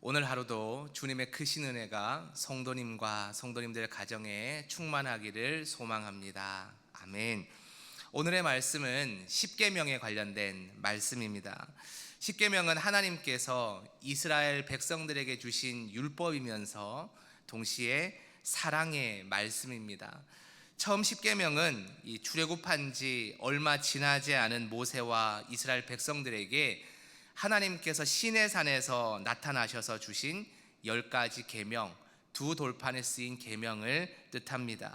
오늘 하루도 주님의 크신 은혜가 성도님과 성도님들 가정에 충만하기를 소망합니다. 아멘. 오늘의 말씀은 십계명에 관련된 말씀입니다. 십계명은 하나님께서 이스라엘 백성들에게 주신 율법이면서 동시에 사랑의 말씀입니다. 처음 십계명은 이 출애굽한 지 얼마 지나지 않은 모세와 이스라엘 백성들에게 하나님께서 시내산에서 나타나셔서 주신 10가지 계명, 두 돌판에 쓰인 계명을 뜻합니다.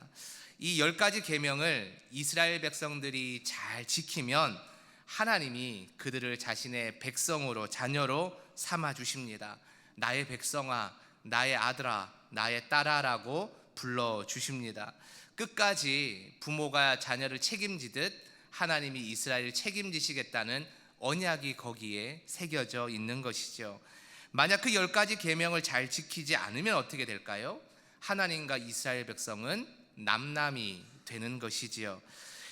이 10가지 계명을 이스라엘 백성들이 잘 지키면 하나님이 그들을 자신의 백성으로, 자녀로 삼아 주십니다. 나의 백성아, 나의 아들아, 나의 딸아라고 불러 주십니다. 끝까지 부모가 자녀를 책임지듯 하나님이 이스라엘을 책임지시겠다는 언약이 거기에 새겨져 있는 것이죠. 만약 그 10가지 계명을 잘 지키지 않으면 어떻게 될까요? 하나님과 이스라엘 백성은 남남이 되는 것이지요.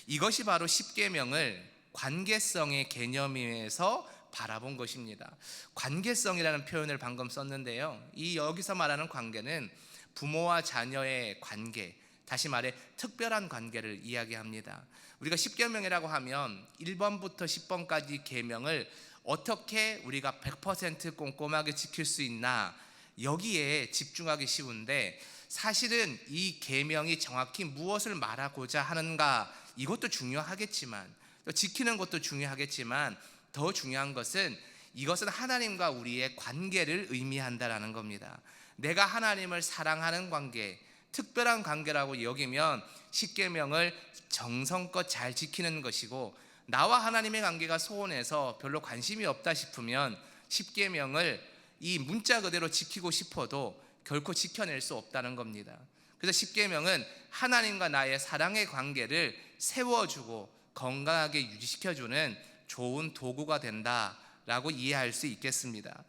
이것이 바로 십계명을 관계성의 개념에서 바라본 것입니다. 관계성이라는 표현을 방금 썼는데요, 이 여기서 말하는 관계는 부모와 자녀의 관계, 다시 말해 특별한 관계를 이야기합니다. 우리가 십계명이라고 하면 1번부터 10번까지 계명을 어떻게 우리가 100% 꼼꼼하게 지킬 수 있나, 여기에 집중하기 쉬운데 사실은 이 계명이 정확히 무엇을 말하고자 하는가, 이것도 중요하겠지만, 또 지키는 것도 중요하겠지만, 더 중요한 것은 이것은 하나님과 우리의 관계를 의미한다라는 겁니다. 내가 하나님을 사랑하는 관계, 특별한 관계라고 여기면 십계명을 정성껏 잘 지키는 것이고, 나와 하나님의 관계가 소원해서 별로 관심이 없다 싶으면 십계명을 이 문자 그대로 지키고 싶어도 결코 지켜낼 수 없다는 겁니다. 그래서 십계명은 하나님과 나의 사랑의 관계를 세워주고 건강하게 유지시켜주는 좋은 도구가 된다라고 이해할 수 있겠습니다.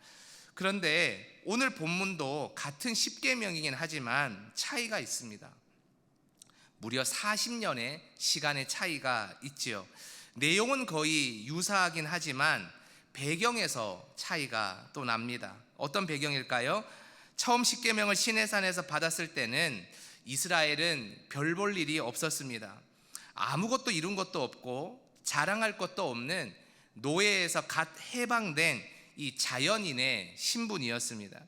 그런데 오늘 본문도 같은 십계명이긴 하지만 차이가 있습니다. 무려 40년의 시간의 차이가 있지요. 내용은 거의 유사하긴 하지만 배경에서 차이가 또 납니다. 어떤 배경일까요? 처음 십계명을 시내산에서 받았을 때는 이스라엘은 별 볼 일이 없었습니다. 아무것도 이룬 것도 없고 자랑할 것도 없는 노예에서 갓 해방된 이 자연인의 신분이었습니다.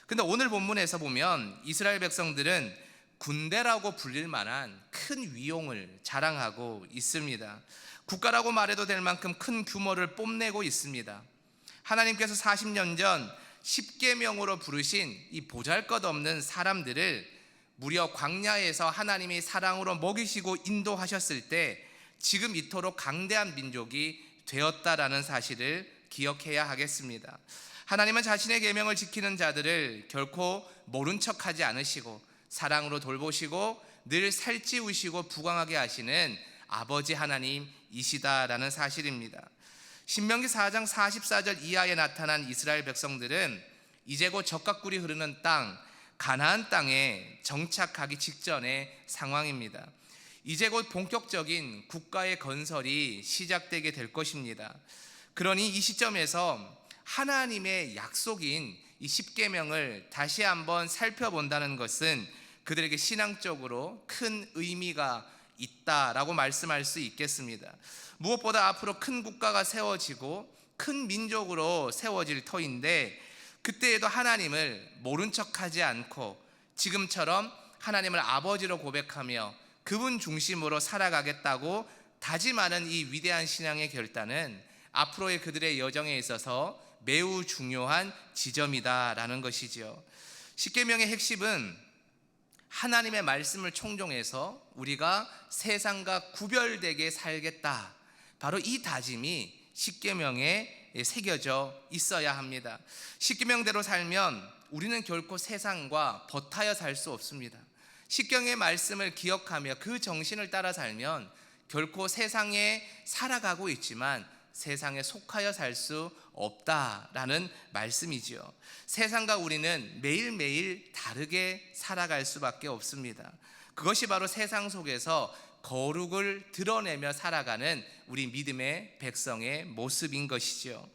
근데 오늘 본문에서 보면 이스라엘 백성들은 군대라고 불릴 만한 큰 위용을 자랑하고 있습니다. 국가라고 말해도 될 만큼 큰 규모를 뽐내고 있습니다. 하나님께서 40년 전 십계명으로 부르신 이 보잘것없는 사람들을 무려 광야에서 하나님이 사랑으로 먹이시고 인도하셨을 때 지금 이토록 강대한 민족이 되었다라는 사실을 기억해야 하겠습니다. 하나님은 자신의 계명을 지키는 자들을 결코 모른 척하지 않으시고 사랑으로 돌보시고 늘 살찌우시고 부강하게 하시는 아버지 하나님이시다라는 사실입니다. 신명기 4장 44절 이하에 나타난 이스라엘 백성들은 이제 곧 젖과 꿀이 흐르는 땅 가나안 땅에 정착하기 직전의 상황입니다. 이제 곧 본격적인 국가의 건설이 시작되게 될 것입니다. 그러니 이 시점에서 하나님의 약속인 이 십계명을 다시 한번 살펴본다는 것은 그들에게 신앙적으로 큰 의미가 있다라고 말씀할 수 있겠습니다. 무엇보다 앞으로 큰 국가가 세워지고 큰 민족으로 세워질 터인데, 그때에도 하나님을 모른 척하지 않고 지금처럼 하나님을 아버지로 고백하며 그분 중심으로 살아가겠다고 다짐하는 이 위대한 신앙의 결단은 앞으로의 그들의 여정에 있어서 매우 중요한 지점이다라는 것이죠. 십계명의 핵심은 하나님의 말씀을 총정해서 우리가 세상과 구별되게 살겠다, 바로 이 다짐이 십계명에 새겨져 있어야 합니다. 십계명대로 살면 우리는 결코 세상과 버타여 살 수 없습니다. 십계명의 말씀을 기억하며 그 정신을 따라 살면 결코 세상에 살아가고 있지만 세상에 속하여 살 수 없다라는 말씀이지요. 세상과 우리는 매일매일 다르게 살아갈 수밖에 없습니다. 그것이 바로 세상 속에서 거룩을 드러내며 살아가는 우리 믿음의 백성의 모습인 것이죠.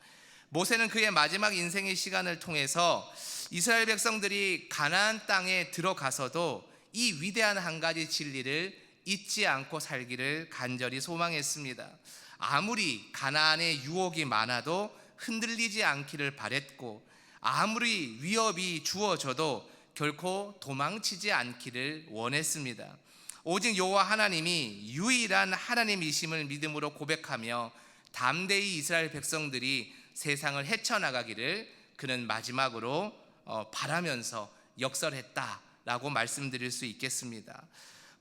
모세는 그의 마지막 인생의 시간을 통해서 이스라엘 백성들이 가나안 땅에 들어가서도 이 위대한 한 가지 진리를 잊지 않고 살기를 간절히 소망했습니다. 아무리 가나안에 유혹이 많아도 흔들리지 않기를 바랬고, 아무리 위협이 주어져도 결코 도망치지 않기를 원했습니다. 오직 여호와 하나님이 유일한 하나님이심을 믿음으로 고백하며 담대히 이스라엘 백성들이 세상을 헤쳐나가기를 그는 마지막으로 바라면서 역설했다라고 말씀드릴 수 있겠습니다.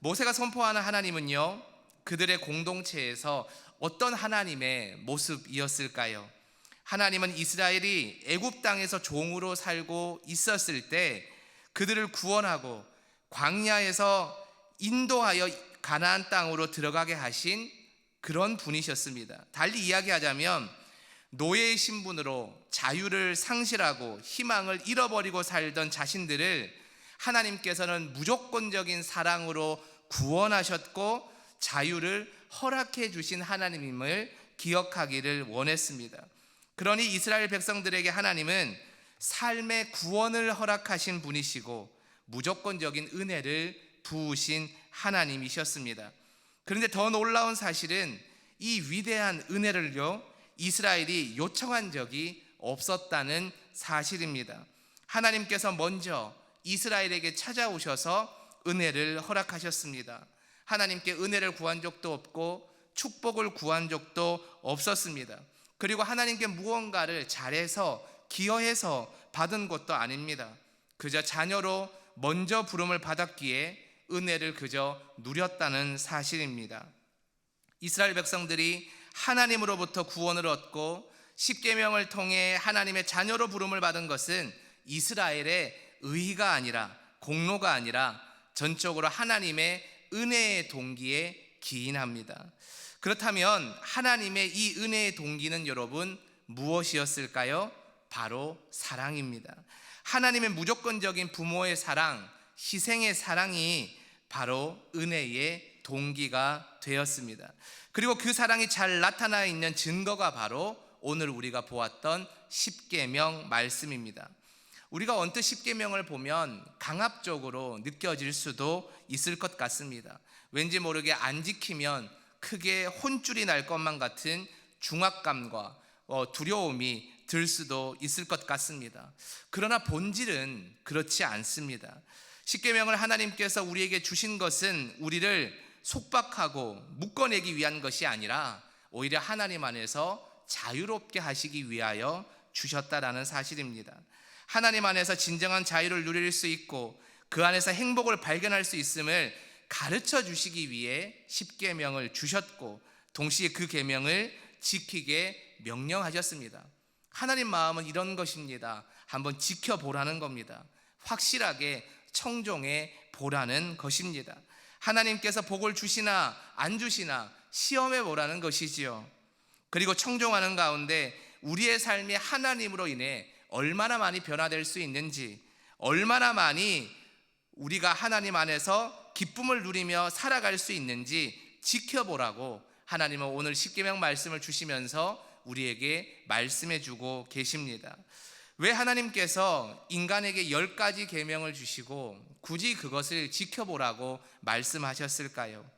모세가 선포하는 하나님은요, 그들의 공동체에서 어떤 하나님의 모습이었을까요? 하나님은 이스라엘이 애굽 땅에서 종으로 살고 있었을 때 그들을 구원하고 광야에서 인도하여 가나안 땅으로 들어가게 하신 그런 분이셨습니다. 달리 이야기하자면 노예의 신분으로 자유를 상실하고 희망을 잃어버리고 살던 자신들을 하나님께서는 무조건적인 사랑으로 구원하셨고 자유를 허락해 주신 하나님임을 기억하기를 원했습니다. 그러니 이스라엘 백성들에게 하나님은 삶의 구원을 허락하신 분이시고 무조건적인 은혜를 부으신 하나님이셨습니다. 그런데 더 놀라운 사실은 이 위대한 은혜를요, 이스라엘이 요청한 적이 없었다는 사실입니다. 하나님께서 먼저 이스라엘에게 찾아오셔서 은혜를 허락하셨습니다. 하나님께 은혜를 구한 적도 없고 축복을 구한 적도 없었습니다. 그리고 하나님께 무언가를 잘해서 기여해서 받은 것도 아닙니다. 그저 자녀로 먼저 부름을 받았기에 은혜를 그저 누렸다는 사실입니다. 이스라엘 백성들이 하나님으로부터 구원을 얻고 십계명을 통해 하나님의 자녀로 부름을 받은 것은 이스라엘의 의가 아니라 공로가 아니라 전적으로 하나님의 은혜의 동기에 기인합니다. 그렇다면 하나님의 이 은혜의 동기는 여러분 무엇이었을까요? 바로 사랑입니다. 하나님의 무조건적인 부모의 사랑, 희생의 사랑이 바로 은혜의 동기가 되었습니다. 그리고 그 사랑이 잘 나타나 있는 증거가 바로 오늘 우리가 보았던 십계명 말씀입니다. 우리가 언뜻 십계명을 보면 강압적으로 느껴질 수도 있을 것 같습니다. 왠지 모르게 안 지키면 크게 혼쭐이 날 것만 같은 중압감과 두려움이 들 수도 있을 것 같습니다. 그러나 본질은 그렇지 않습니다. 십계명을 하나님께서 우리에게 주신 것은 우리를 속박하고 묶어내기 위한 것이 아니라 오히려 하나님 안에서 자유롭게 하시기 위하여 주셨다라는 사실입니다. 하나님 안에서 진정한 자유를 누릴 수 있고 그 안에서 행복을 발견할 수 있음을 가르쳐 주시기 위해 십계명을 주셨고 동시에 그 계명을 지키게 명령하셨습니다. 하나님 마음은 이런 것입니다. 한번 지켜보라는 겁니다. 확실하게 청종해 보라는 것입니다. 하나님께서 복을 주시나 안 주시나 시험해 보라는 것이지요. 그리고 청종하는 가운데 우리의 삶이 하나님으로 인해 얼마나 많이 변화될 수 있는지, 얼마나 많이 우리가 하나님 안에서 기쁨을 누리며 살아갈 수 있는지 지켜보라고 하나님은 오늘 십계명 말씀을 주시면서 우리에게 말씀해 주고 계십니다. 왜 하나님께서 인간에게 10가지 계명을 주시고 굳이 그것을 지켜보라고 말씀하셨을까요?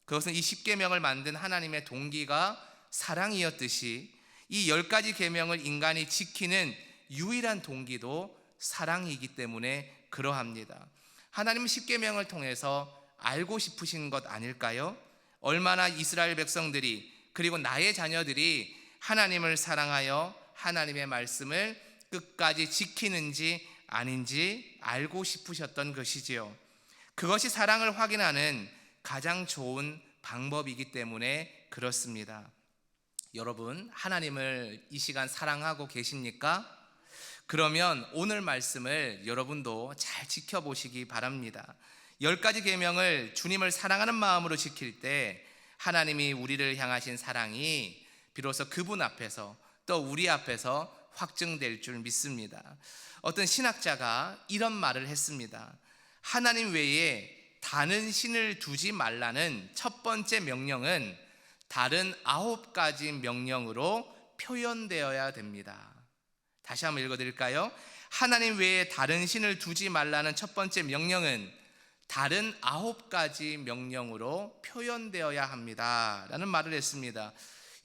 그것은 이 십계명을 만든 하나님의 동기가 사랑이었듯이 이 10가지 계명을 인간이 지키는 유일한 동기도 사랑이기 때문에 그러합니다. 하나님은 십계명을 통해서 알고 싶으신 것 아닐까요? 얼마나 이스라엘 백성들이 그리고 나의 자녀들이 하나님을 사랑하여 하나님의 말씀을 끝까지 지키는지 아닌지 알고 싶으셨던 것이지요. 그것이 사랑을 확인하는 가장 좋은 방법이기 때문에 그렇습니다. 여러분, 하나님을 이 시간 사랑하고 계십니까? 그러면 오늘 말씀을 여러분도 잘 지켜보시기 바랍니다. 10가지 계명을 주님을 사랑하는 마음으로 지킬 때 하나님이 우리를 향하신 사랑이 비로소 그분 앞에서 또 우리 앞에서 확증될 줄 믿습니다. 어떤 신학자가 이런 말을 했습니다. 하나님 외에 다른 신을 두지 말라는 첫 번째 명령은 다른 9가지 명령으로 표현되어야 됩니다. 다시 한번 읽어드릴까요? 하나님 외에 다른 신을 두지 말라는 첫 번째 명령은 다른 9가지 명령으로 표현되어야 합니다 라는 말을 했습니다.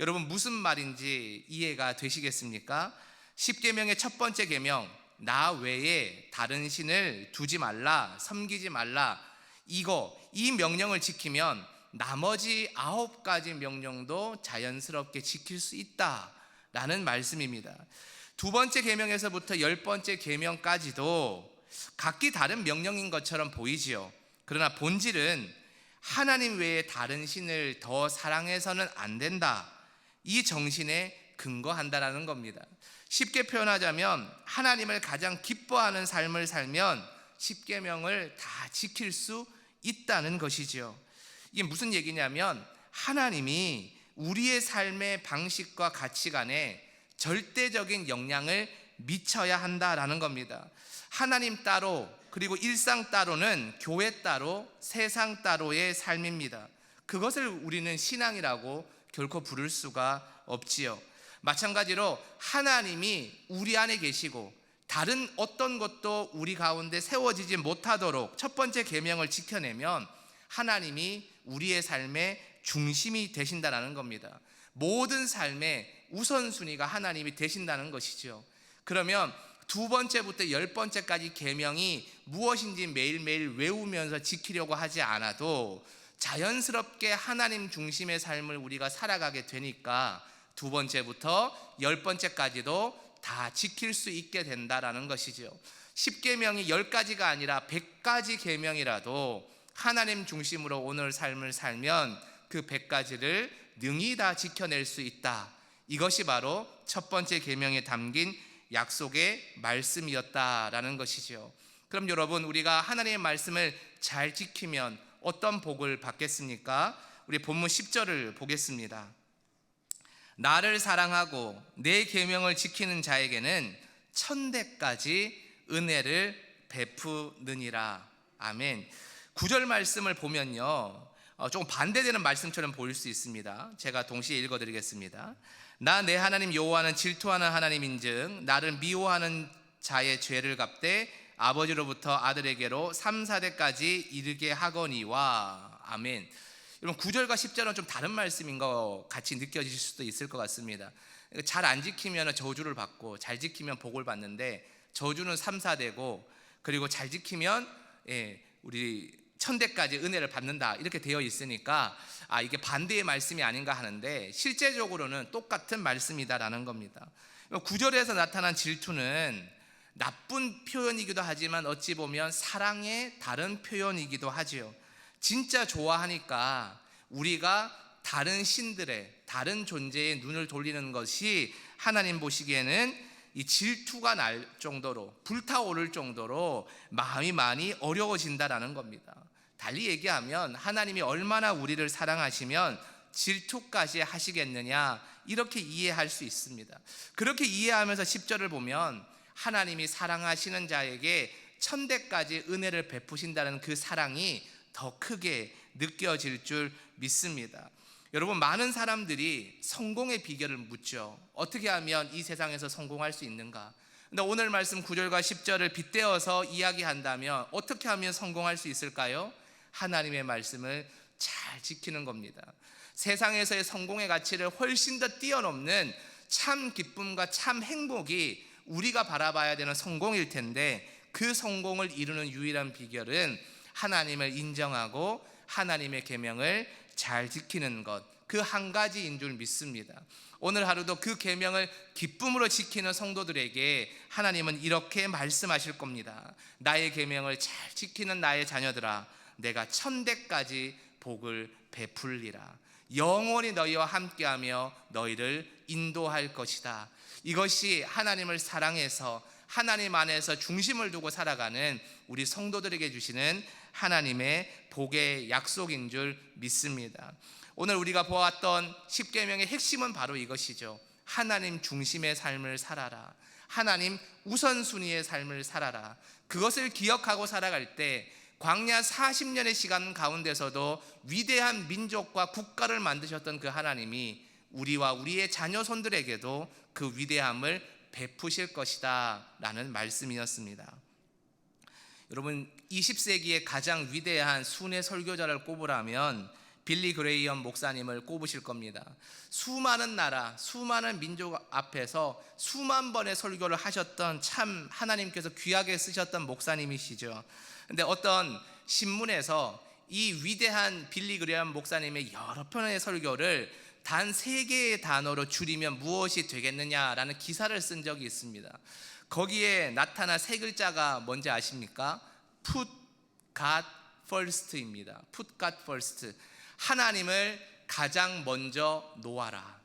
여러분, 무슨 말인지 이해가 되시겠습니까? 10계명의 첫 번째 계명, 나 외에 다른 신을 두지 말라, 섬기지 말라, 이 명령을 지키면 나머지 9가지 명령도 자연스럽게 지킬 수 있다라는 말씀입니다. 두 번째 계명에서부터 10번째 계명까지도 각기 다른 명령인 것처럼 보이지요. 그러나 본질은 하나님 외에 다른 신을 더 사랑해서는 안 된다, 이 정신에 근거한다라는 겁니다. 쉽게 표현하자면 하나님을 가장 기뻐하는 삶을 살면 10계명을 다 지킬 수 있다는 것이지요. 이게 무슨 얘기냐면 하나님이 우리의 삶의 방식과 가치관에 절대적인 영향을 미쳐야 한다라는 겁니다. 하나님 따로, 그리고 일상 따로는 교회 따로, 세상 따로의 삶입니다. 그것을 우리는 신앙이라고 결코 부를 수가 없지요. 마찬가지로 하나님이 우리 안에 계시고 다른 어떤 것도 우리 가운데 세워지지 못하도록 첫 번째 계명을 지켜내면 하나님이 우리의 삶의 중심이 되신다는 겁니다. 모든 삶의 우선순위가 하나님이 되신다는 것이죠. 그러면 두 번째부터 10번째까지 계명이 무엇인지 매일매일 외우면서 지키려고 하지 않아도 자연스럽게 하나님 중심의 삶을 우리가 살아가게 되니까 두 번째부터 10번째까지도 다 지킬 수 있게 된다라는 것이죠. 10계명이 10가지가 아니라 100가지 계명이라도 하나님 중심으로 오늘 삶을 살면 그 100가지를 능히 다 지켜낼 수 있다. 이것이 바로 첫 번째 계명에 담긴 약속의 말씀이었다라는 것이죠. 그럼 여러분, 우리가 하나님의 말씀을 잘 지키면 어떤 복을 받겠습니까? 우리 본문 10절을 보겠습니다. 나를 사랑하고 내 계명을 지키는 자에게는 천대까지 은혜를 베푸느니라. 아멘. 9절 말씀을 보면요, 조금 반대되는 말씀처럼 보일 수 있습니다. 제가 동시에 읽어드리겠습니다. 나 내 하나님 여호와는 질투하는 하나님인즉 나를 미워하는 자의 죄를 갚되 아버지로부터 아들에게로 3, 4대까지 이르게 하거니와. 아멘. 여러분, 9절과 10절은 좀 다른 말씀인 거 같이 느껴지실 수도 있을 것 같습니다. 잘 안 지키면 저주를 받고 잘 지키면 복을 받는데 저주는 3, 4대고 그리고 잘 지키면 우리 천대까지 은혜를 받는다, 이렇게 되어 있으니까 이게 반대의 말씀이 아닌가 하는데 실제적으로는 똑같은 말씀이다라는 겁니다. 9절에서 나타난 질투는 나쁜 표현이기도 하지만 어찌 보면 사랑의 다른 표현이기도 하지요. 진짜 좋아하니까 우리가 다른 신들의, 다른 존재의 눈을 돌리는 것이 하나님 보시기에는 이 질투가 날 정도로, 불타오를 정도로 마음이 많이 어려워진다라는 겁니다. 달리 얘기하면 하나님이 얼마나 우리를 사랑하시면 질투까지 하시겠느냐, 이렇게 이해할 수 있습니다. 그렇게 이해하면서 10절을 보면 하나님이 사랑하시는 자에게 천대까지 은혜를 베푸신다는 그 사랑이 더 크게 느껴질 줄 믿습니다. 여러분, 많은 사람들이 성공의 비결을 묻죠. 어떻게 하면 이 세상에서 성공할 수 있는가? 근데 오늘 말씀 9절과 10절을 빗대어서 이야기한다면 어떻게 하면 성공할 수 있을까요? 하나님의 말씀을 잘 지키는 겁니다. 세상에서의 성공의 가치를 훨씬 더 뛰어넘는 참 기쁨과 참 행복이 우리가 바라봐야 되는 성공일 텐데 그 성공을 이루는 유일한 비결은 하나님을 인정하고 하나님의 계명을 잘 지키는 것, 그 한 가지인 줄 믿습니다. 오늘 하루도 그 계명을 기쁨으로 지키는 성도들에게 하나님은 이렇게 말씀하실 겁니다. 나의 계명을 잘 지키는 나의 자녀들아, 내가 천대까지 복을 베풀리라. 영원히 너희와 함께하며 너희를 인도할 것이다. 이것이 하나님을 사랑해서 하나님 안에서 중심을 두고 살아가는 우리 성도들에게 주시는 하나님의 복의 약속인 줄 믿습니다. 오늘 우리가 보았던 10계명의 핵심은 바로 이것이죠. 하나님 중심의 삶을 살아라. 하나님 우선순위의 삶을 살아라. 그것을 기억하고 살아갈 때 광야 40년의 시간 가운데서도 위대한 민족과 국가를 만드셨던 그 하나님이 우리와 우리의 자녀손들에게도 그 위대함을 베푸실 것이다 라는 말씀이었습니다. 여러분, 20세기의 가장 위대한 순회 설교자를 꼽으라면 빌리 그레이엄 목사님을 꼽으실 겁니다. 수많은 나라, 수많은 민족 앞에서 수만 번의 설교를 하셨던, 참 하나님께서 귀하게 쓰셨던 목사님이시죠. 근데 어떤 신문에서 이 위대한 빌리 그레이엄 목사님의 여러 편의 설교를 단 3개의 단어로 줄이면 무엇이 되겠느냐라는 기사를 쓴 적이 있습니다. 거기에 나타난 3글자가 뭔지 아십니까? Put God first입니다. Put God first. 하나님을 가장 먼저 놓아라.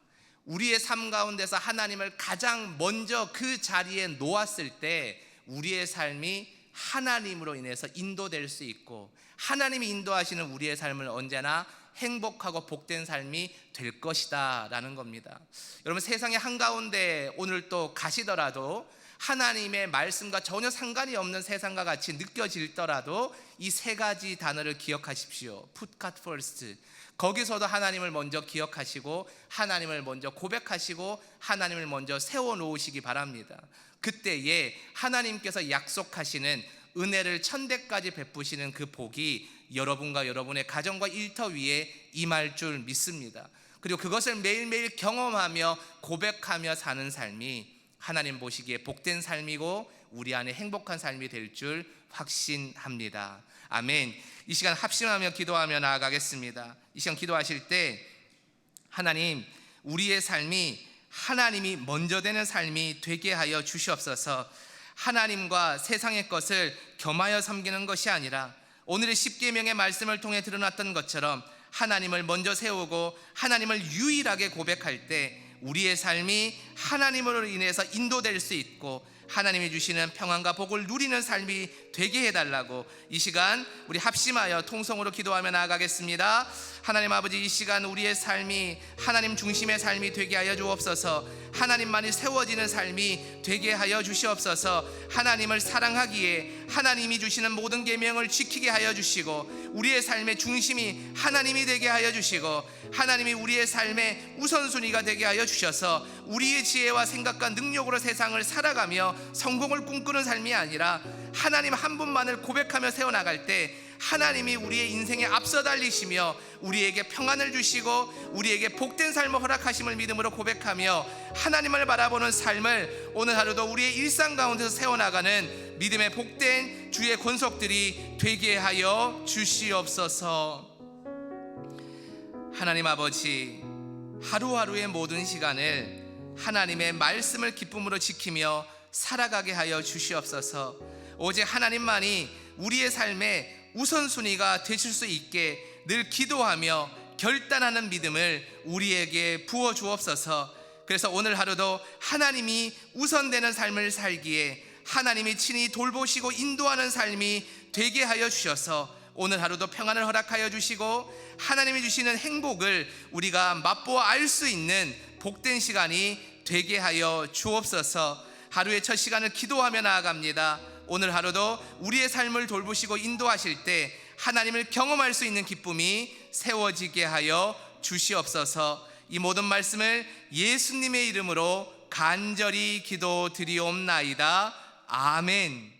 우리의 삶 가운데서 하나님을 가장 먼저 그 자리에 놓았을 때 우리의 삶이 하나님으로 인해서 인도될 수 있고, 하나님이 인도하시는 우리의 삶을 언제나 행복하고 복된 삶이 될 것이다 라는 겁니다. 여러분, 세상의 한가운데 오늘 또 가시더라도 하나님의 말씀과 전혀 상관이 없는 세상과 같이 느껴질더라도 이 3가지 단어를 기억하십시오. Put God first. 거기서도 하나님을 먼저 기억하시고 하나님을 먼저 고백하시고 하나님을 먼저 세워놓으시기 바랍니다. 그때에 하나님께서 약속하시는 은혜를 1000배까지 베푸시는 그 복이 여러분과 여러분의 가정과 일터 위에 임할 줄 믿습니다. 그리고 그것을 매일매일 경험하며 고백하며 사는 삶이 하나님 보시기에 복된 삶이고 우리 안에 행복한 삶이 될 줄 확신합니다. 아멘. 이 시간 합심하며 기도하며 나아가겠습니다. 이 시간 기도하실 때 하나님, 우리의 삶이 하나님이 먼저 되는 삶이 되게 하여 주시옵소서. 하나님과 세상의 것을 겸하여 섬기는 것이 아니라 오늘의 십계명의 말씀을 통해 드러났던 것처럼 하나님을 먼저 세우고 하나님을 유일하게 고백할 때 우리의 삶이 하나님으로 인해서 인도될 수 있고 하나님이 주시는 평안과 복을 누리는 삶이 되게 해달라고 이 시간 우리 합심하여 통성으로 기도하며 나아가겠습니다. 하나님 아버지, 이 시간 우리의 삶이 하나님 중심의 삶이 되게 하여 주옵소서. 하나님만이 세워지는 삶이 되게 하여 주시옵소서. 하나님을 사랑하기에 하나님이 주시는 모든 계명을 지키게 하여 주시고 우리의 삶의 중심이 하나님이 되게 하여 주시고 하나님이 우리의 삶의 우선순위가 되게 하여 주셔서 우리의 지혜와 생각과 능력으로 세상을 살아가며 성공을 꿈꾸는 삶이 아니라 하나님 한 분만을 고백하며 세워나갈 때 하나님이 우리의 인생에 앞서 달리시며 우리에게 평안을 주시고 우리에게 복된 삶을 허락하심을 믿음으로 고백하며 하나님을 바라보는 삶을 오늘 하루도 우리의 일상 가운데서 세워나가는 믿음의 복된 주의 권속들이 되게 하여 주시옵소서. 하나님 아버지, 하루하루의 모든 시간을 하나님의 말씀을 기쁨으로 지키며 살아가게 하여 주시옵소서. 오직 하나님만이 우리의 삶의 우선순위가 되실 수 있게 늘 기도하며 결단하는 믿음을 우리에게 부어 주옵소서. 그래서 오늘 하루도 하나님이 우선되는 삶을 살기에 하나님이 친히 돌보시고 인도하는 삶이 되게 하여 주셔서 오늘 하루도 평안을 허락하여 주시고 하나님이 주시는 행복을 우리가 맛보아 알 수 있는 복된 시간이 되게 하여 주옵소서. 하루의 첫 시간을 기도하며 나아갑니다. 오늘 하루도 우리의 삶을 돌보시고 인도하실 때 하나님을 경험할 수 있는 기쁨이 세워지게 하여 주시옵소서. 이 모든 말씀을 예수님의 이름으로 간절히 기도드리옵나이다. 아멘.